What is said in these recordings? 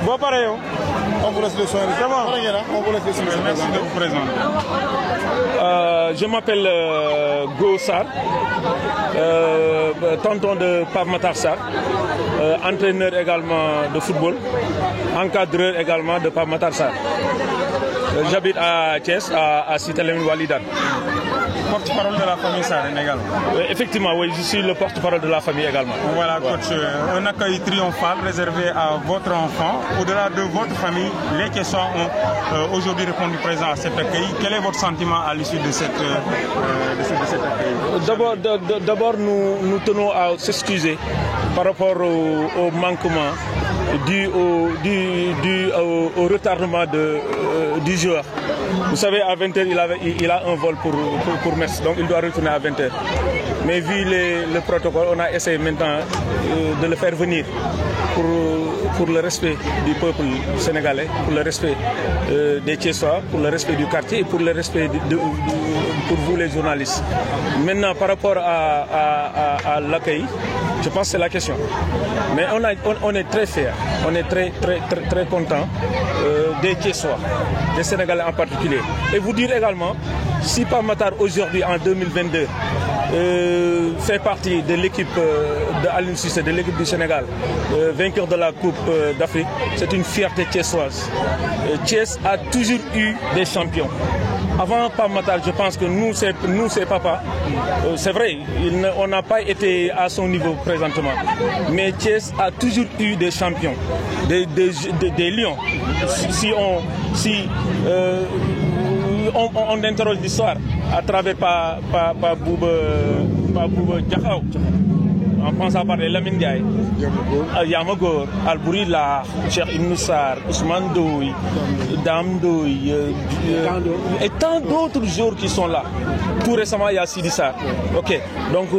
Bon, pareil. On vous laisse le soin. C'est bon. On vous laisse le soin. Merci de vous présenter. Je m'appelle Gossar, tonton de Pape Matar Sarr, entraîneur également de football, encadreur également de Pape Matar Sarr. J'habite à Thiès, à Cité-Lamine Walidane. Porte-parole de la famille Sarr également. Effectivement, oui, je suis le porte-parole de la famille également. Voilà, coach, un accueil triomphal réservé à votre enfant. Au-delà de votre famille, les questions ont aujourd'hui répondu présent à cet accueil. Quel est votre sentiment à l'issue de cet accueil? D'abord, nous tenons à s'excuser par rapport au manquement dû au retardement du joueur. Vous savez, à 20h, il a un vol pour Metz, donc il doit retourner à 20h. Mais vu le protocole, on a essayé maintenant de le faire venir pour le respect du peuple sénégalais, pour le respect des Thiessois, pour le respect du quartier et pour le respect pour vous les journalistes. Maintenant, par rapport à l'accueil, je pense que c'est la question. Mais on est très fiers, on est très contents des Thiessois, des Sénégalais en particulier. Et vous dire également, si Pape Matar aujourd'hui en 2022 fait partie de l'équipe de Aliou Cissé, de l'équipe du Sénégal, vainqueur de la Coupe d'Afrique, c'est une fierté thiessoise. Thiès a toujours eu des champions. Avant Pape Matar, je pense que nous c'est papa. C'est vrai, on n'a pas été à son niveau présentement. Mais Thiès a toujours eu des champions, des lions. Si on interroge l'histoire à travers Bouba Diakhao, en pensant par les Lamine Ndiaye, Yamagor, Albouri Lar, Cheikh Ibn Sarr, Ousmane Doy, Dame Doy, et tant d'autres joueurs qui sont là. Tout récemment, il y a Sidi Sarr. Ok, donc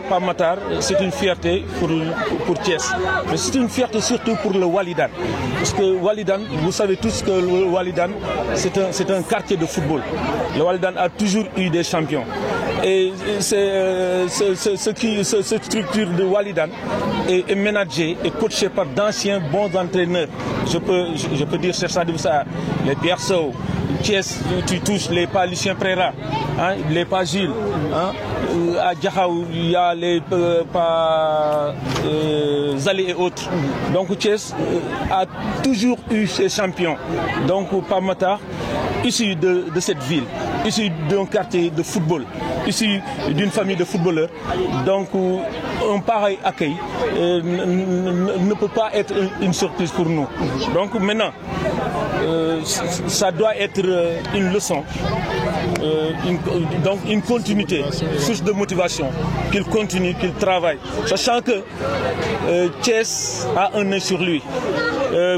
Pape Matar, c'est une fierté pour Thiès. Mais c'est une fierté surtout pour le Walidane. Parce que Walidane, vous savez tous que le Walidane, c'est un quartier de football. Le Walidane a toujours eu des champions. Et cette structure de Walidane est managée et coachée par d'anciens bons entraîneurs. Je peux dire Cheikh Sadibou Sarr, les Pierre Sow, Thiès, tu touches les pas Lucien Préra, hein, les pas Gilles. Hein, à Diakhao, il y a les pas Zali et autres. Donc Thiès a toujours eu ses champions. Donc Pape Matar, issu de cette ville, issu d'un quartier de football, issu d'une famille de footballeurs. Donc un pareil accueil ne peut pas être une surprise pour nous. Donc maintenant, ça doit être une leçon, donc une continuité, source de motivation, qu'il continue, qu'il travaille, sachant que Thiès a un œil sur lui.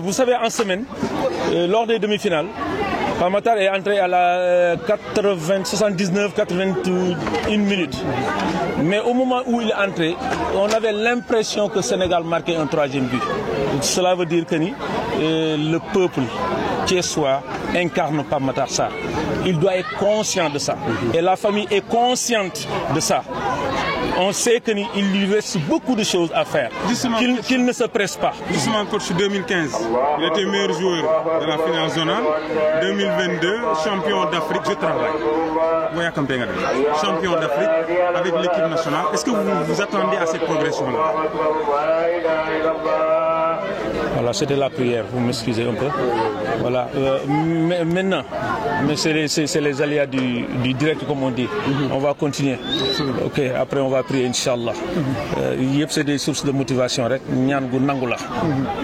Vous savez, en semaine, lors des demi-finales, Pape Matar est entré à la 79-81 minutes. Mais au moment où il est entré, on avait l'impression que le Sénégal marquait un troisième but. Cela veut dire que le peuple thiessois incarne Pape Matar Sarr. Il doit être conscient de ça. Et la famille est consciente de ça. On sait qu'il lui reste beaucoup de choses à faire, qu'il ne se presse pas. Justement, coach, 2015, il était meilleur joueur de la finale zonale. 2022, champion d'Afrique, je travaille. Champion d'Afrique avec l'équipe nationale. Est-ce que vous vous attendez à cette progression-là? Voilà, c'était la prière, vous m'excusez un peu. Voilà. Maintenant, mais c'est les aléas du direct, comme on dit. On va continuer. Ok, après on va prier, Inch'Allah. C'est des sources de motivation.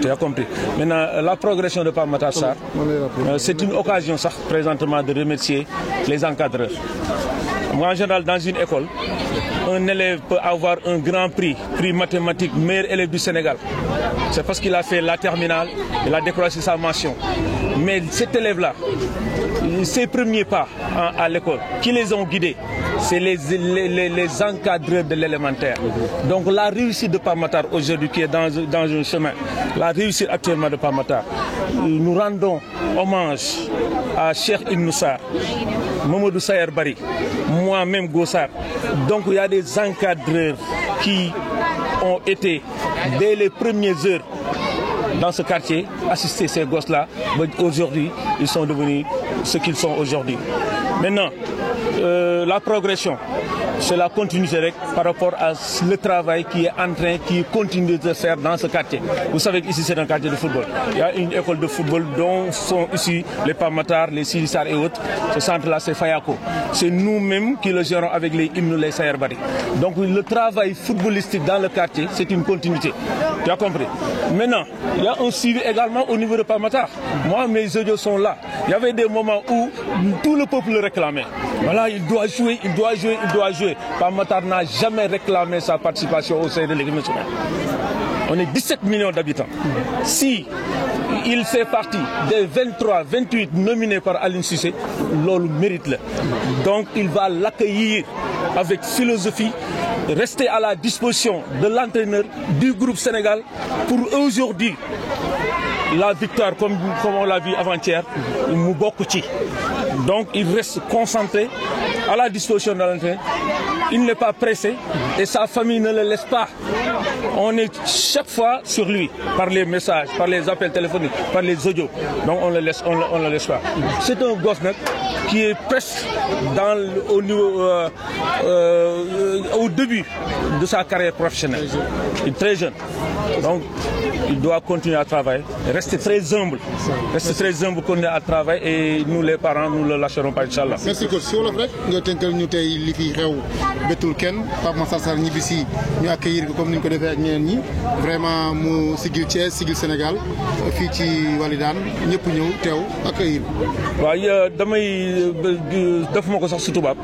Tu as compris. Maintenant, la progression de Pape Matar Sarr, c'est une occasion, ça, présentement, de remercier les encadreurs. Moi, en général, dans une école, un élève peut avoir un grand prix mathématique, meilleur élève du Sénégal. C'est parce qu'il a fait la terminale, il a décroché sa mention. Mais cet élève-là, ses premiers pas à l'école, qui les ont guidés, c'est les encadreurs de l'élémentaire. Donc la réussite de Pape Matar aujourd'hui qui est dans un chemin, la réussite actuellement de Pape Matar, nous rendons hommage à Cheikh Ibn Sarr, Mamadou Sayer Bari, moi-même Gossar. Donc il y a des encadreurs qui ont été, dès les premières heures, dans ce quartier, assister ces gosses-là. Aujourd'hui, ils sont devenus ce qu'ils sont aujourd'hui. Maintenant, la progression, c'est la continuité par rapport à le travail qui continue de se faire dans ce quartier. Vous savez qu'ici c'est un quartier de football. Il y a une école de football dont sont ici les Pamatar, les Sidissar et autres. Ce centre-là, c'est Fayako. C'est nous-mêmes qui le gérons avec les hymnes, les Sayerbari. Donc le travail footballistique dans le quartier, c'est une continuité. Tu as compris? Maintenant, il y a un suivi également au niveau de Pamatar. Moi, mes audios sont là. Il y avait des moments où tout le peuple le réclamait. Voilà, il doit jouer, il doit jouer, il doit jouer. Pamatar n'a jamais réclamé sa participation au sein de l'équipe nationale. On est 17 millions d'habitants. Si il fait partie des 23, 28 nominés par Aliou Cissé, l'on mérite le. Donc il va l'accueillir avec philosophie, rester à la disposition de l'entraîneur du groupe Sénégal pour aujourd'hui la victoire, comme on l'a vu avant-hier, Moubokouti. Donc il reste concentré à la disposition de l'entraîneur. Il n'est pas pressé et sa famille ne le laisse pas. On est chaque fois sur lui par les messages, par les appels téléphoniques, par les audios. Donc on le laisse pas. C'est un gosse qui est presque au début de sa carrière professionnelle. Il est très jeune. Donc il doit continuer à travailler, rester très humble. Continuer à travailler et nous les parents, nous ne le lâcherons pas, Inch'Allah. Merci coach. Si wolof rek nga tënkal ñu tey li fi xew bettul kenn Pape Matar Sarr ñibbisi ñu accueillir ko comme ni ñu ko defee ak ñeneen ñi vraiment mu sigil Thiès sigil Sénégal fii ci Walidane ñëpp ñëw teew accueillir. waaw defuma ko sax si tubaab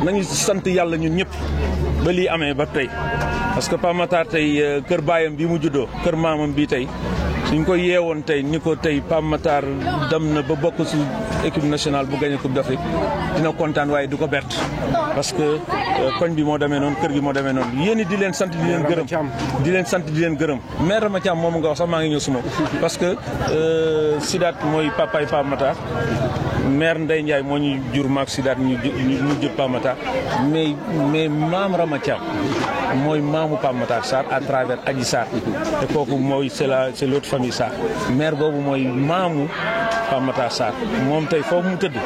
nañu sant yàlla ñun ñëpp ba lii amee ba tey parce que Pape Matar tey kër baayam bi mu juddoo kër maamam bi tey suñ ko yeewoon tey ni ko tey Pape Matar dem na ba bokk si équipe nationale bu gagné Coupe d'Afrique dina kontaan waaye du ko bett parce que koñ bi moo demee noonu kër gi moo demee noonu yéen di leen sant di leen gërëm maire Rama Thiam moom nga wax sax maa ngi ñëw suma parce que Sidaat mooy papaay Pape Matar maire Ndeye Ndiaye moo ñu jur maak Sidaat ñu jur Pape Matar mais maam Rama Thiam mooy maamu Pape Matar Sarr à travers Adji Sarr te kooku mooy c'est l'autre famille Sarr maire boobu mooy maamu Pape Matar Sarr moom tey foofu mu tëdd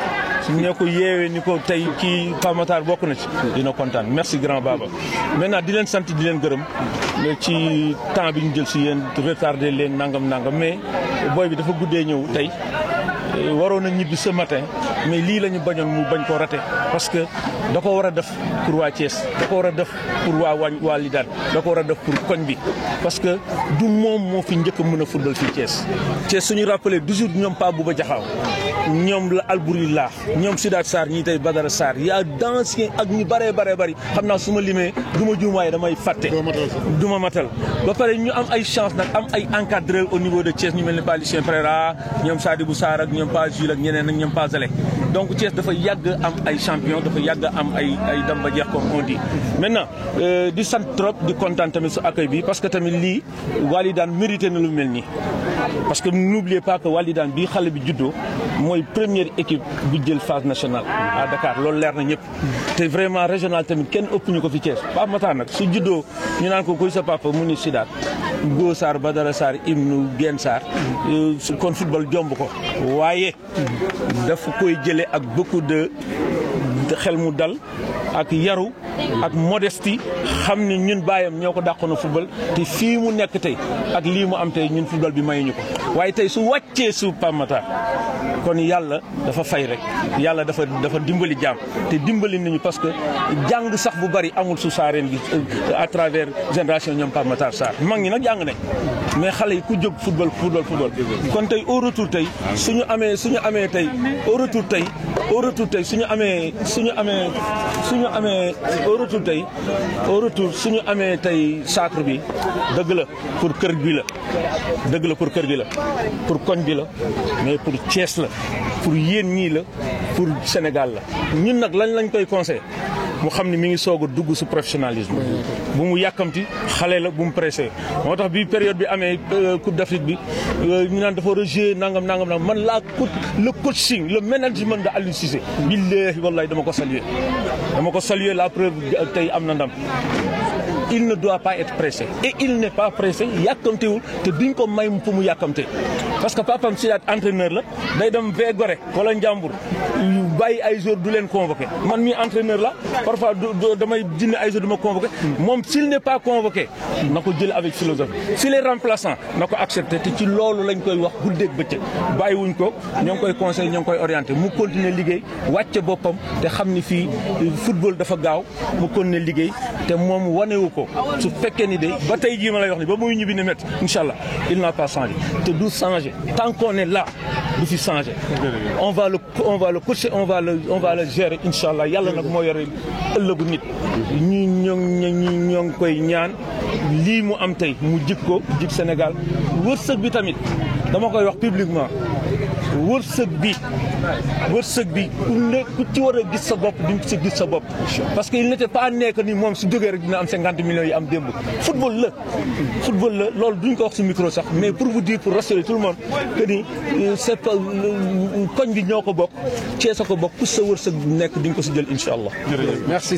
su ñu ko yeewee ni ko tey kii Pape Matar bokk na ci dina kontaan merci grand baba. Maintenant di leen sant di leen gërëm ci temps bi ñu jël si yéen retardé leen nangam mais booy bi dafa guddee ñëw tey waroon na ñibbi ce matin mais lii la ñu bañoon mu bañ ko raté parce que da ko war a def pour waa Thiès da ko war a def pour waa Walidane da ko war a def pour koñ bi parce que du moom moo fi njëkk a mën a football fii Thiès suñu rappelé toujours ñoom Pa Bouba Diakhao ñoom la Albouri Laax ñoom Sidaat Sarr ñii tey Badara Sarr y a d'anciens ak ñu bëree xam naa su ma limee du ma juum waaye damay fàtte du ma matal ba pare ñu am ay chance nag am ay encadreurs au niveau de Thiès ñu mel ni Pa Lucien Préra ñoom Sadibou Sarr ak ñoom Pa Jules ak ñeneen ak ñoom Pa Zale donc Thiès dafa yàgg am ay champion dafa yàgg am ay damba jeex comme on dit maintenant di sant trop di kontaan tamit su accueil bi parce que tamit lii Walidane mérité na lu mel nii parce que n'oubliez pas que Walidane bii xale bi juddoo mooy première équipe bu jël phase nationale à Dakar loolu leer na ñëpp te vraiment régional tamit kenn ëpp ñu ko fi Thiès Pape Matar nag su juddoo ñu naan ko kuy sa papa mu ni Sidaat Go Sarr Badara Sarr Ibnu Gen Sarr kon football jomb ko waaye dafa koy jëlee ak beaucoup de xel mu dal ak yaru ak modestie xam ni ñun baayam ñoo ko dàqoon a football te fii mu nekk tey ak lii mu am tey ñun football bi mayuñu ko waaye tey su wàccee su Pape Matar kon yàlla dafa fay rek yàlla dafa dimbali jaam te dimbali nañu parce que jàng sax bu bari amul su saareen gi à travers génération ñoom Pape Matar Sarr mag ñi nag jàng nañ mais xale yi ku jóg football kon tey au retour tey suñu amee tey au retour tey suñu amee tey sacre bi dëgg la pour kër gi la pour koñ bi la mais pour Thiès la pour yéen ñii la pour Sénégal la ñun nag lañ koy conseillé mu xam ne mi ngi soog a dugg su professionnalisme bu mu yàkkamti xale la bu mu pressé moo tax bi période bi amee Coupe d'Afrique bi ñu naan dafa rejeté nangam man le coaching le management de Aliou Cissé billahi wallahi dama ko saluer la preuve tey am na ndam il ne doit pas être pressé et il n'est pas pressé yàkkamtewul te duñ ko may fu mu yàkkamte parce que papam Sidaat entraîneur la day dem vee Gorée wala Njàmbur bàyyi ay joueurs du leen convoqué man mi entraîneur la parfois damay jënd ay joueurs du ma convoqué moom s'il n'est pas convoqué na ko jël avec philosophie s'il est remplaçant na ko accepté te ci loolu lañ koy wax guddeeg bëccëg bàyyiwuñ ko ñoo ngi koy conseil ñoo ngi koy orienté mu continuer liggéey wàcce boppam te xam ni fii football dafa gaaw mu continuer liggéey te moom wanewu ko su fekkee ni de ba tey jii ma lay wax ni ba muy ñibbi ne met incha allah il n'a pas changé te du changé tant qu'on est là du fi changé on va le coacher on va le gérer incha allah yàlla nag moo yore ëllëgu nit ñi ñoo ngi koy ñaan lii mu am tey mu jik ko jik Sénégal wërsëg bi tamit dama koy wax publiquement wërsëg bi ku ci war a gis sa bopp di nga si gis sa bopp parce que il n'était pas nekk ni moom su jógee rek dina am 50 millions yi am démb football la loolu duñ ko wax si micro sax mais pour vous dire pour rassurer tout le monde que ni c'est pas koñ bi ñoo ko bokk Thiès a ko bokk ku sa wërsëg nekk di nga ko si jël incha allah. merci.